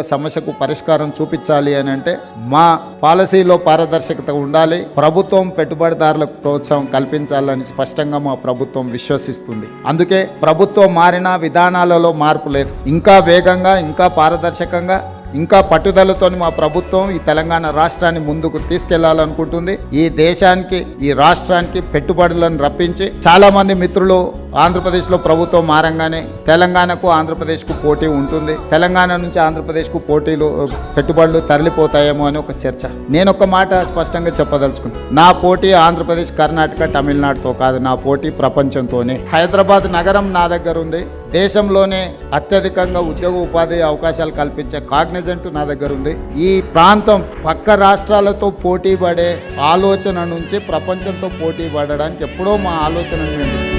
సమస్యకు పరిష్కారం చూపించాలి అని అంటే మా పాలసీలో పారదర్శకత ఉండాలి. ప్రభుత్వం పెట్టుబడిదారులకు ప్రోత్సాహం కల్పించాలని స్పష్టంగా మా ప్రభుత్వం విశ్వసిస్తుంది. అందుకే ప్రభుత్వం మారిన విధానాలలో మార్పు లేదు. ఇంకా వేగంగా, ఇంకా పారదర్శకంగా, ఇంకా పట్టుదలతో మా ప్రభుత్వం ఈ తెలంగాణ రాష్ట్రాన్ని ముందుకు తీసుకెళ్లాలనుకుంటుంది. ఈ దేశానికి, ఈ రాష్ట్రానికి పెట్టుబడులను రప్పించి చాలా మంది మిత్రులు ఆంధ్రప్రదేశ్లో ప్రభుత్వం మారంగానే తెలంగాణకు ఆంధ్రప్రదేశ్కు పోటీ ఉంటుంది, తెలంగాణ నుంచి ఆంధ్రప్రదేశ్కు పెట్టుబడులు తరలిపోతాయేమో అని ఒక చర్చ. నేను ఒక మాట స్పష్టంగా చెప్పదలుచుకున్నాను. నా పోటీ ఆంధ్రప్రదేశ్, కర్ణాటక, తమిళనాడుతో కాదు, నా పోటీ ప్రపంచంతోనే. హైదరాబాద్ నగరం నా దగ్గర ఉంది. దేశంలోనే అత్యధికంగా ఉద్యోగ ఉపాధి అవకాశాలు కల్పించే కాగ్నిజెంట్ నా దగ్గర ఉంది. ఈ ప్రాంతం పక్క రాష్ట్రాలతో పోటీ పడే ఆలోచన నుంచి ప్రపంచంతో పోటీ పడడానికి ఎప్పుడో మా ఆలోచనను మేము